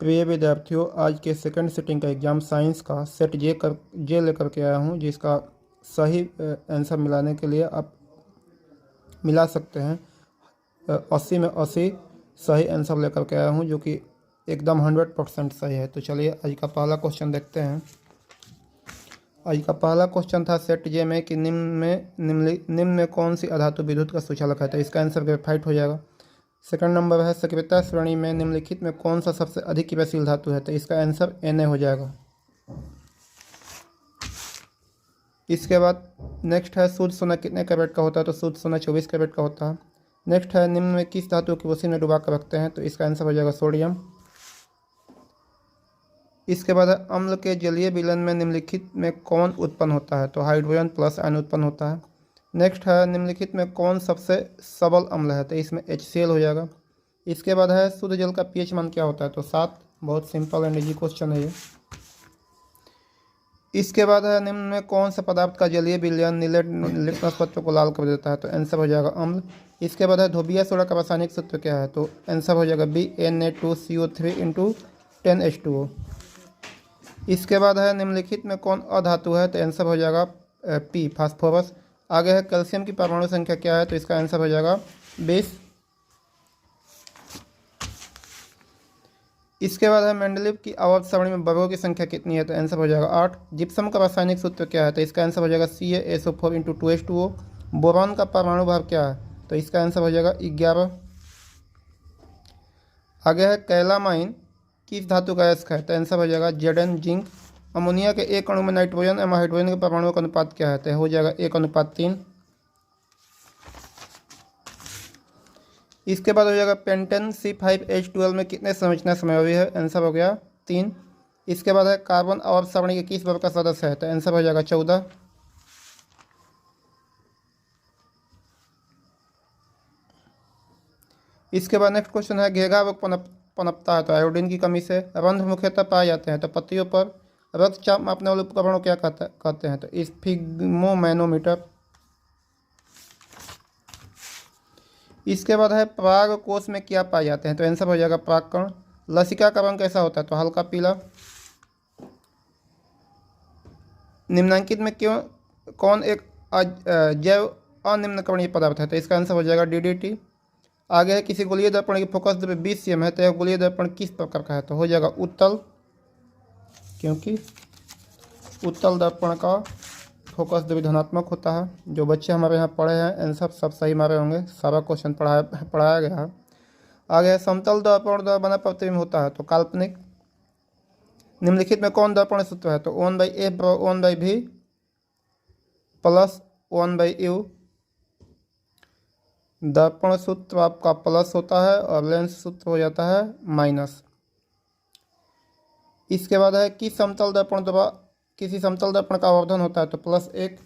प्रिय विद्यार्थियों, आज के सेकंड सिटिंग का एग्ज़ाम साइंस का सेट जे लेकर के आया हूँ, जिसका सही आंसर मिलाने के लिए आप मिला सकते हैं। 80 में 80 सही आंसर लेकर के आया हूँ, जो कि एकदम 100% सही है। तो चलिए आज का पहला क्वेश्चन देखते हैं। आज का पहला क्वेश्चन था सेट जे में कि निम्न में कौन सी अधातु विद्युत का सुचालक है। तो इसका आंसर ग्रेफाइट हो जाएगा। सेकंड नंबर है सक्रियता श्रेणी में निम्नलिखित में कौन सा सबसे अधिक क्रियाशील धातु है। तो इसका आंसर Na हो जाएगा। इसके बाद नेक्स्ट है शुद्ध सोना कितने कैरेट का होता है। तो शुद्ध सोना 24 कैरेट का होता है। नेक्स्ट है निम्न में किस धातु को केरोसिन में डुबा कर रखते हैं। तो इसका आंसर हो जाएगा सोडियम। इसके बाद है अम्ल के जलीय विलयन में निम्नलिखित में कौन उत्पन्न होता है। तो हाइड्रोजन प्लस आयन उत्पन्न होता है। नेक्स्ट है निम्नलिखित में कौन सबसे सबल अम्ल है। तो इसमें HCl हो जाएगा। इसके बाद है शुद्ध जल का pH मान क्या होता है। तो 7। बहुत सिंपल एंड इजी क्वेश्चन है ये। इसके बाद है निम्न में कौन सा पदार्थ का जलीय विलयन नीले लिटमस पत्र को लाल कर देता है। तो आंसर हो जाएगा अम्ल। इसके बाद है धोबिया सोडा का रासायनिक सूत्र क्या है। तो आंसर हो जाएगा BNA2CO3 × 10H2O। इसके बाद है निम्नलिखित में कौन अधातु है। तो आंसर हो जाएगा P फास्फोरस। आगे है कैल्शियम की परमाणु संख्या क्या है। तो इसका आंसर हो जाएगा 20। इसके बाद है मेंडलीव की आवर्त सारणी में वर्गों की संख्या कितनी है। तो आंसर हो जाएगा 8। जिप्सम का रासायनिक सूत्र क्या है। तो इसका आंसर हो जाएगा CaSO4 × 2H2O। बोरॉन का परमाणु भार क्या है। तो इसका आंसर हो जाएगा 11। आगे है कैलामाइन किस धातु का अयस्क है। तो आंसर हो जाएगा Zn जिंक। अमोनिया के एक अणु में नाइट्रोजन एवं हाइड्रोजन के परमाणुओं का अनुपात क्या है। तो हो जाएगा 1:3। इसके बाद हो जाएगा पेंटेन C5H12 में कितने संरचना समायोगी है। आंसर हो गया 3। इसके बाद है कार्बन आवर्त सारणी के किस वर्ग का सदस्य है। तो आंसर हो जाएगा 14। इसके बाद नेक्स्ट क्वेश्चन है घेघा रोग पनपता है। तो आयोडीन की कमी से। रंध्र मुख्यतः पाए जाते हैं। तो पत्तियों पर। रक्तचाप मापने वाले उपकरणों क्या कहते हैं। तो स्फिग्मोमैनोमीटर। इसके बाद है पराग कोश में क्या पाए जाते हैं। तो आंसर हो जाएगा परागकण। लसिका का रंग कैसा होता है। तो हल्का पीला। निम्नांकित में कौन एक जैव अनिम्नकरणीय पदार्थ है। तो इसका आंसर हो जाएगा DDT। आगे है किसी गोलीय दर्पण की फोकस दूरी 20 cm है। तो यह गोलीय दर्पण किस प्रकार का है। तो हो जाएगा उत्तल, क्योंकि उत्तल दर्पण का फोकस दूरी धनात्मक होता है। जो बच्चे हमारे यहाँ पढ़े हैं आंसर सब सही मारे होंगे। सारा क्वेश्चन पढ़ाया गया है। आगे है समतल दर्पण द्वारा बना प्रतिबिंब होता है। तो काल्पनिक। निम्नलिखित में कौन दर्पण सूत्र है। तो 1/F = 1/V + 1/U। दर्पण सूत्र आपका प्लस होता है और लेंस सूत्र हो जाता है माइनस। इसके बाद है किस समतल दर्पण द्वारा किसी समतल दर्पण का आवर्धन होता है। तो +1।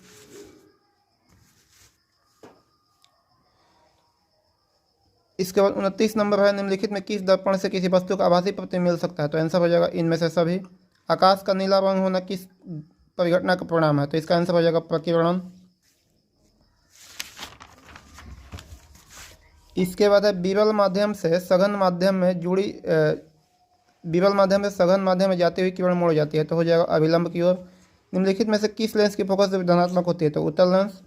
इसके बाद 29 नंबर है निम्नलिखित में किस दर्पण से किसी वस्तु का आभासी प्रतिबिंब मिल सकता है। तो आंसर हो जाएगा इनमें से सभी। आकाश का नीला रंग होना किस परिघटना का परिणाम है। तो इसका आंसर हो जाएगा प्रकीर्णन। इसके बाद है विरल माध्यम से सघन माध्यम में जाती हुई किरण मोड़ जाती है। तो हो जाएगा अभिलंब की ओर। निम्नलिखित में से किस लेंस की फोकस दूरी धनात्मक होती है। तो उत्तल लेंस।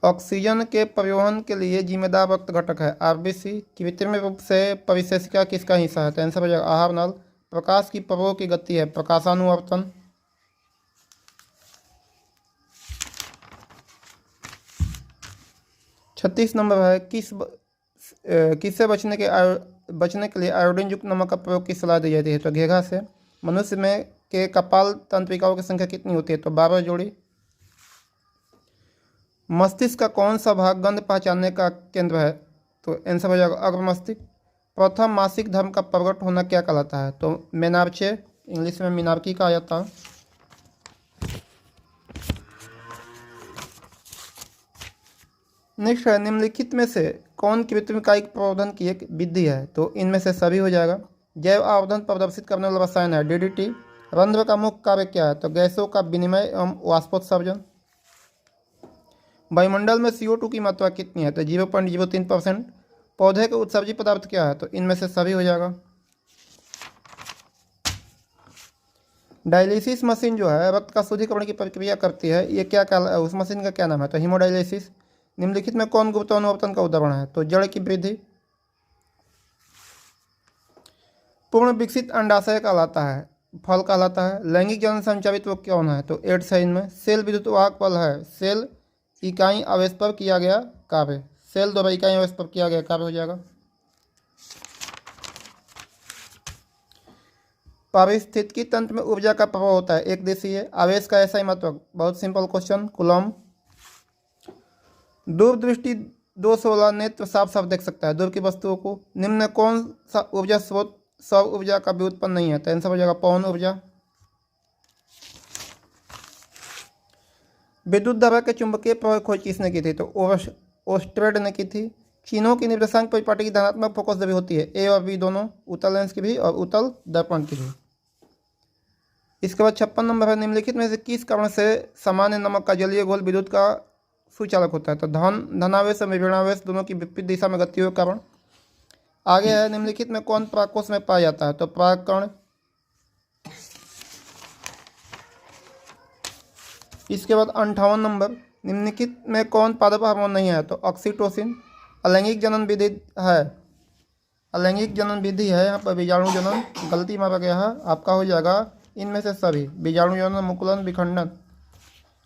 ऑक्सीजन के परिवहन के लिए जिम्मेदार रक्त घटक है RBC। कृत्रिम रूप से परिशेषिका किसका हिस्सा है। तो आंसर हो जाएगा आहार नल। प्रकाश की प्रवाह की गति है प्रकाशानुवर्तन। छत्तीस नंबर है किससे बचने के लिए आयोडीन युक्त नमक का प्रयोग की सलाह दी जाती है। तो घेघा से। मनुष्य में के कपाल तंत्रिकाओं की संख्या कितनी होती है। तो 12 जोड़ी। मस्तिष्क का कौन सा भाग गंध पहचानने का केंद्र है। तो आंसर हो जाएगा अग्र मस्तिष्क। प्रथम मासिक धर्म का प्रकट होना क्या कहलाता है। तो मेनार्चे, इंग्लिश में मीनार्की कहा जाता है। नेक्स्ट है निम्नलिखित में से कौन कृत्रिम कायिक प्रवर्धन की एक विधि है। तो इनमें से सभी हो जाएगा। जैव आवर्धन प्रदर्शित करने वाला रसायन है DDT। रंध्र का मुख्य कार्य क्या है। तो गैसों का विनिमय एवं वाष्पोत्सर्जन। वायुमंडल में CO2 की मात्रा कितनी है। तो 0.03%। पौधे के उत्सर्जी पदार्थ क्या है। तो इनमें से सभी हो जाएगा। डायलिसिस मशीन जो है रक्त का शुद्धिकरण की प्रक्रिया करती है, ये क्या उस मशीन का क्या नाम है? तो हीमोडायलिसिस। निम्नलिखित में कौन गुरुत्वानुवर्तन का उदाहरण है? तो जड़ की वृद्धि। पूर्ण विकसित अंडाशय कहलाता है, फल कहलाता है। लैंगिक जनन संचालित वो कौन है? तो एड्स है इनमें। सेल विद्युत वाहक बल है, सेल इकाई आवेश पर किया गया कार्य, सेल द्वारा इकाई आवेश पर किया गया कार्य हो जाएगा। पारिस्थितिकी तंत्र में ऊर्जा का प्रभाव होता है एक दिशीय। आवेश का ऐसा ही मतलब, बहुत सिंपल क्वेश्चन, कूलॉम। दूरदृष्टि 216 नेत्र साफ साफ देख सकता है दूर की वस्तुओं को। निम्न में कौन सा ऊर्जा स्रोत सौर ऊर्जा का भी उत्पन्न नहीं है? तो आंसर हो जाएगा पवन ऊर्जा। विद्युत धारा के चुंबकीय प्रवाह खोज किसने की थी? तो ओस्ट्रेड ने की थी। चिन्हों की निर्देशांक परिपाटी की धनात्मक फोकस भी होती है, ए और बी दोनों, उत्तल लेंस की भी और उत्तल दर्पण की भी। इसके बाद 56 नंबर है, निम्नलिखित में से किस कारण से सामान्य नमक का जलीय घोल विद्युत का सुचालक होता है? तो धनावेश और ऋणावेश दोनों की विपरीत दिशा में गति के कारण। आगे है, निम्नलिखित में कौन परागकोश में पाया जाता है? तो परागकण। इसके बाद 58 नंबर, निम्नलिखित में कौन पादप हार्मोन नहीं है? तो ऑक्सीटोसिन। अलैंगिक जनन विधि है, अलैंगिक जनन विधि है, यहाँ पर बीजाणु जनन गलती मारा गया है, आपका हो जाएगा इनमें से सभी, बीजाणु जनन, मुकुलन, विखंडन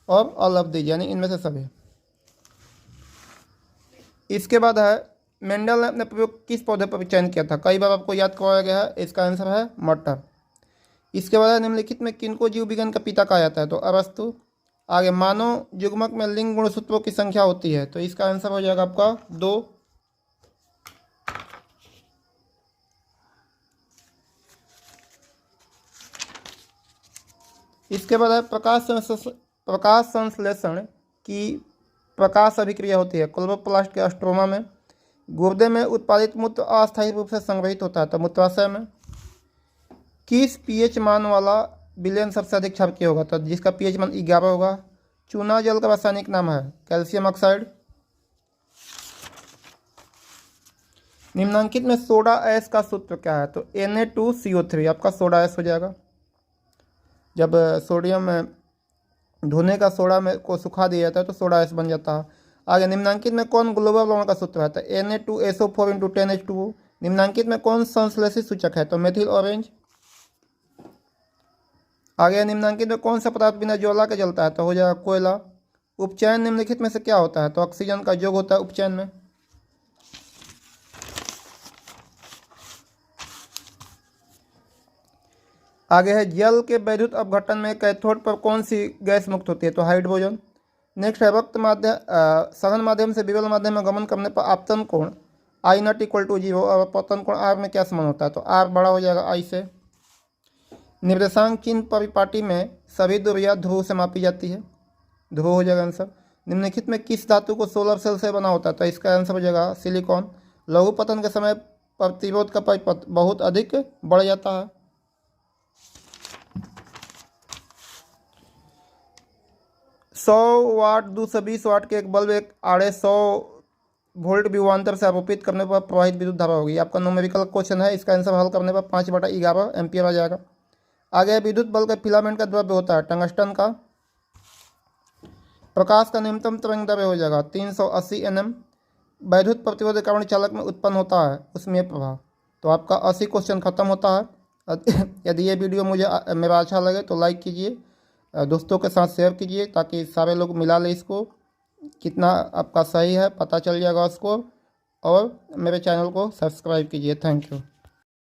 और अलब्धि, यानी इनमें से सभी। इसके बाद है, मेंडल ने अपने प्रयोग किस पौधे पर चयन किया था? कई बार आपको याद करवाया गया है, इसका आंसर है मटर। इसके बाद है, निम्नलिखित में किनको जीव विज्ञान का पिता कहा जाता है? तो अरस्तु। आगे, मानव युग्मक में लिंग गुणसूत्रों की संख्या होती है, तो इसका आंसर हो जाएगा आपका 2। इसके बाद है, प्रकाश संश्लेषण की प्रकाश अभिक्रिया होती है क्लोरोप्लास्ट के स्ट्रोमा में। गुर्दे में उत्पादित मूत्र अस्थायी रूप से संग्रहित होता है, तो मूत्राशय में। किस पीएच मान वाला विलयन सबसे अधिक क्षारकीय होगा? तो जिसका पीएच मान 11 होगा। चूना जल का रासायनिक नाम है कैल्शियम ऑक्साइड। निम्नांकित में सोडा ऐश का सूत्र क्या है? तो Na2CO3, आपका सोडा ऐश हो जाएगा। जब सोडियम में धोने का सोडा में को सुखा दिया जाता है तो सोडा ऐश बन जाता है। आगे, निम्नांकित में कौन ग्लोबल वार्मिंग का सूत्र है? तो Na2SO4 × 10H2O। निम्नांकित में कौन संश्लेषित सूचक है? तो मेथिल ऑरेंज। आगे, निम्नांकित में कौन सा पदार्थ बिना ज्वाला के जलता है? तो हो जाएगा कोयला। उपचयन निम्नलिखित में से क्या होता है? तो ऑक्सीजन का योग होता है उपचयन में। आगे है, जल के वैद्युत अपघटन में कैथोड पर कौन सी गैस मुक्त होती है? तो हाइड्रोजन। नेक्स्ट है, रक्त सघन माध्यम से विरल माध्यम में गमन करने पर आपतन कोण I0 और अपतन कोण R में क्या समान होता है? तो R बड़ा हो जाएगा I से। निर्देशांक चिन्ह परिपाटी में सभी दूरियां ध्रुव से मापी जाती है, ध्रुव हो जाएगा आंसर। निम्नलिखित में किस धातु को सोलर सेल से बना होता है? तो इसका आंसर हो जाएगा सिलिकॉन। लघु पतन के समय प्रतिरोध का परिपथ बहुत अधिक बढ़ जाता है। 100 वाट 220 वाट के एक बल्ब एक आड़े 100 वोल्ट विभवांतर से आरोपित करने पर प्रवाहित विद्युत धारा होगी। आपका न्यूमेरिकल क्वेश्चन है, इसका आंसर हल करने पर 5/11 एम्पियर आ जाएगा। आगे, विद्युत बल्ब के फिलामेंट का द्रव्य होता है टंगस्टन का। प्रकाश का न्यूनतम तरंग दैर्घ्य हो जाएगा 380 nm। वैद्युत प्रतिरोध के कारण चालक में उत्पन्न होता है उसमें प्रभाव। तो आपका 80 क्वेश्चन खत्म होता है। यदि ये वीडियो मेरा अच्छा लगे तो लाइक कीजिए, दोस्तों के साथ शेयर कीजिए ताकि सारे लोग मिला ले इसको, कितना आपका सही है पता चल जाएगा उसको। और मेरे चैनल को सब्सक्राइब कीजिए। Thank you.